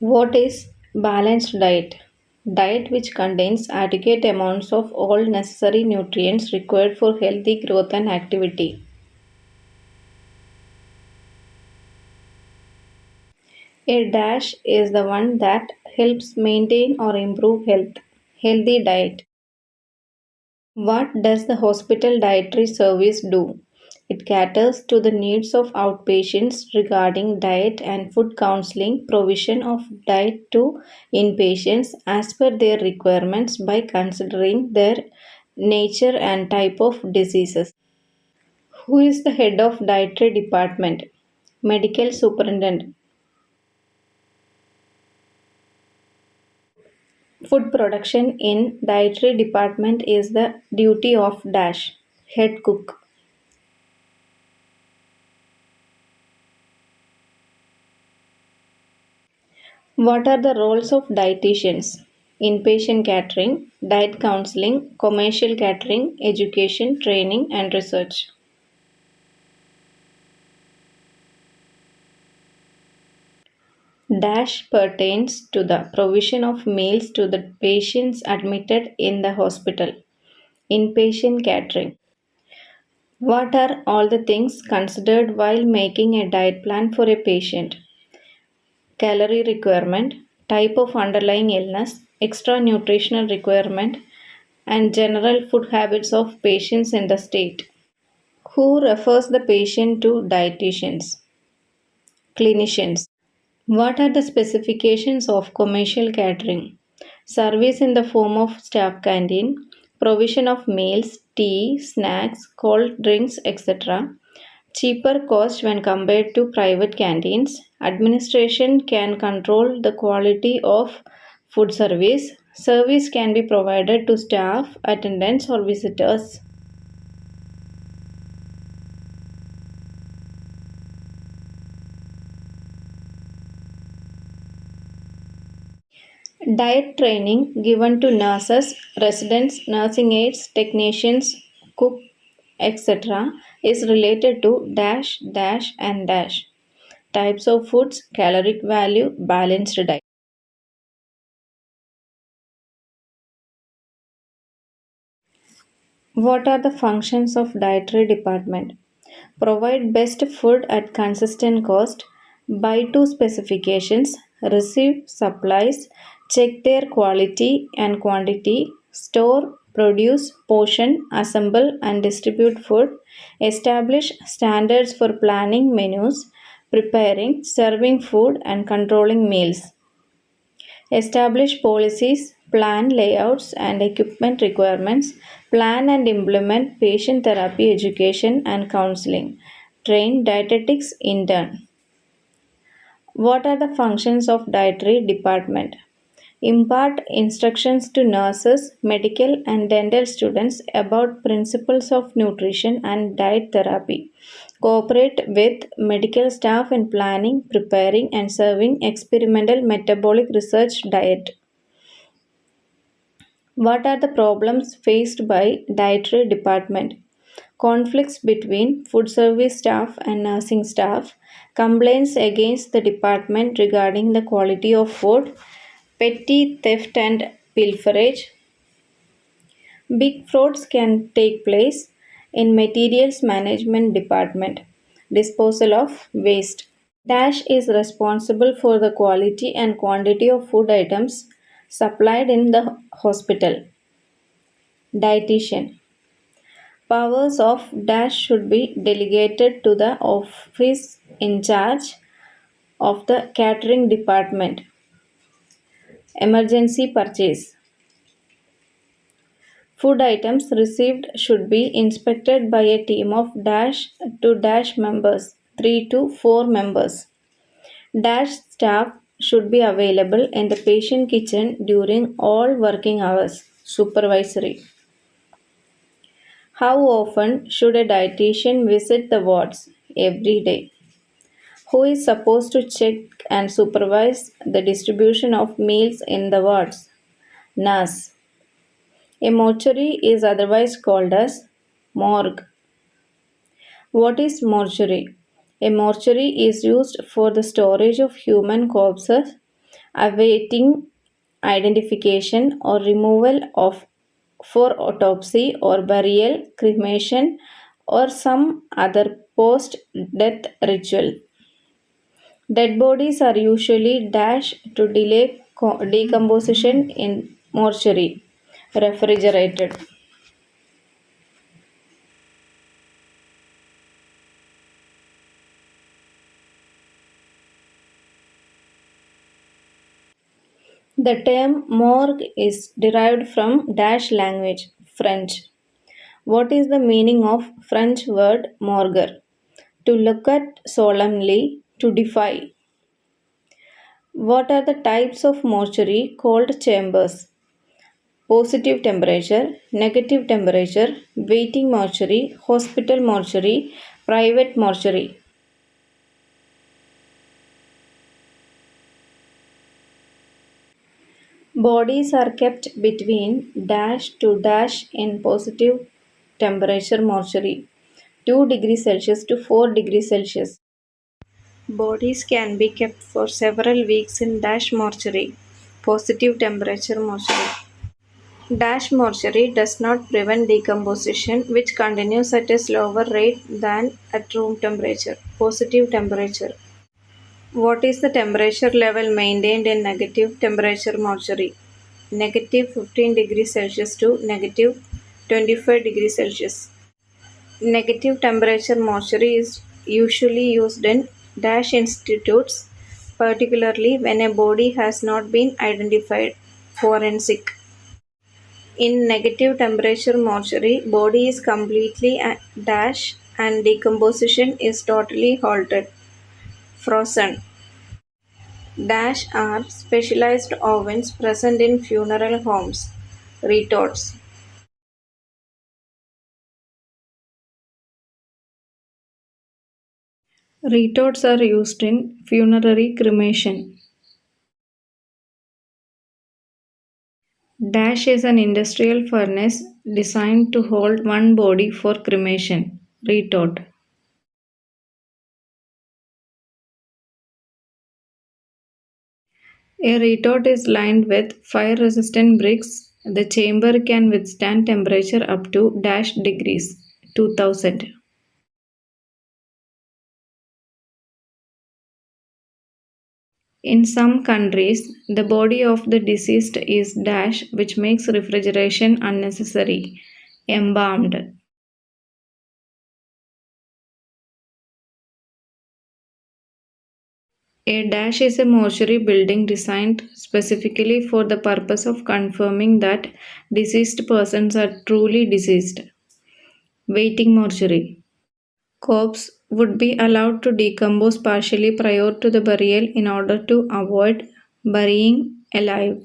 What is balanced diet? Diet which contains adequate amounts of all necessary nutrients required for healthy growth and activity. A dash is the one that helps maintain or improve health. Healthy diet. What does the hospital dietary service do? It caters to the needs of outpatients regarding diet and food counseling, provision of diet to inpatients as per their requirements by considering their nature and type of diseases. Who is the head of dietary department? Medical superintendent. Food production in dietary department is the duty of dash head cook. What are the roles of dietitians? Inpatient catering, diet counseling, commercial catering, education, training, and research. Dash pertains to the provision of meals to the patients admitted in the hospital. Inpatient catering. What are all the things considered while making a diet plan for a patient? Calorie requirement, type of underlying illness, extra nutritional requirement, and general food habits of patients in the state. Who refers the patient to dietitians? Clinicians. What are the specifications of commercial catering? Service in the form of staff canteen, provision of meals, tea, snacks, cold drinks, etc. Cheaper cost when compared to private canteens. Administration can control the quality of food service. Service can be provided to staff, attendants, or visitors. Diet training given to nurses, residents, nursing aides, technicians, cook, etc. is related to dash, dash, and dash. Types of foods, caloric value, balanced diet. What are the functions of dietary department? Provide best food at consistent cost, buy to specifications, receive supplies, check their quality and quantity, store, produce, portion, assemble and distribute food, establish standards for planning menus, preparing, serving food and controlling meals. Establish policies, plan layouts and equipment requirements, plan and implement patient therapy education and counseling, train dietetics intern. What are the functions of dietary department? Impart instructions to nurses, medical and dental students about principles of nutrition and diet therapy. Cooperate with medical staff in planning, preparing and serving experimental metabolic research diet. What are the problems faced by dietary department? Conflicts between food service staff and nursing staff, complaints against the department regarding the quality of food, petty theft and pilferage. Big frauds can take place in materials management department. Disposal of waste. Dash is responsible for the quality and quantity of food items supplied in the hospital. Dietitian. Powers of Dash should be delegated to the office in charge of the catering department. Emergency purchase. Food items received should be inspected by a team of Dash to Dash members, 3 to 4 members. Dash staff should be available in the patient kitchen during all working hours. Supervisory. How often should a dietitian visit the wards? Every day. Who is supposed to check and supervise the distribution of meals in the wards? Nurse. A mortuary is otherwise called as morgue. What is mortuary? A mortuary is used for the storage of human corpses awaiting identification or removal of for autopsy or burial, cremation, or some other post death ritual. Dead bodies are usually dashed to delay decomposition in mortuary, refrigerated. The term morgue is derived from Dash language, French. What is the meaning of French word morgue? To look at solemnly, to defy. What are the types of mortuary called chambers? Positive temperature, negative temperature, waiting mortuary, hospital mortuary, private mortuary. Bodies are kept between dash to dash in positive temperature mortuary, 2 degrees Celsius to 4 degrees Celsius. Bodies can be kept for several weeks in dash mortuary, positive temperature mortuary. Dash mortuary does not prevent decomposition, which continues at a slower rate than at room temperature, positive temperature. What is the temperature level maintained in negative temperature mortuary? Negative 15 degrees Celsius to negative 25 degrees Celsius. Negative temperature mortuary is usually used in dash institutes, particularly when a body has not been identified. Forensic. In negative temperature mortuary, body is completely dash and decomposition is totally halted. Frozen. Dash are specialized ovens present in funeral homes. Retorts. Retorts are used in funerary cremation. Dash is an industrial furnace designed to hold one body for cremation. Retort. A retort is lined with fire resistant bricks. The chamber can withstand temperature up to dash degrees 2000. In some countries, the body of the deceased is dash, which makes refrigeration unnecessary. Embalmed. A dash is a mortuary building designed specifically for the purpose of confirming that deceased persons are truly deceased. Waiting mortuary. Corpse would be allowed to decompose partially prior to the burial in order to avoid burying alive.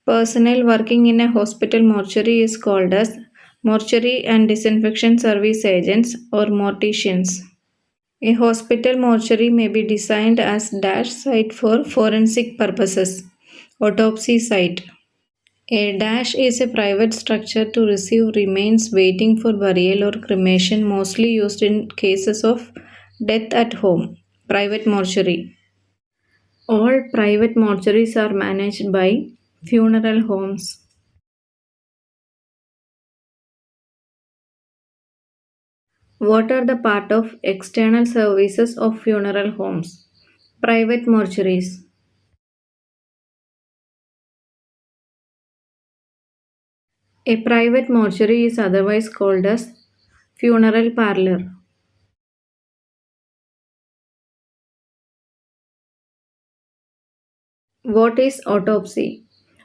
Personnel working in a hospital mortuary is called as mortuary and disinfection service agents or morticians. A hospital mortuary may be designed as dash site for forensic purposes. Autopsy site. A dash is a private structure to receive remains waiting for burial or cremation, mostly used in cases of death at home. Private mortuary. All private mortuaries are managed by funeral homes. What are the part of external services of funeral homes? Private mortuaries. A private mortuary is otherwise called as funeral parlor. What is autopsy?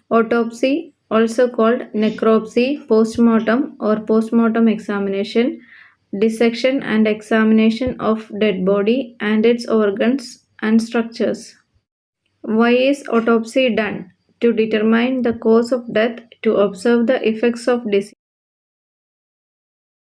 Autopsy, also called necropsy, postmortem or postmortem examination, dissection and examination of dead body and its organs and structures. Why is autopsy done? To determine the cause of death, to observe the effects of disease.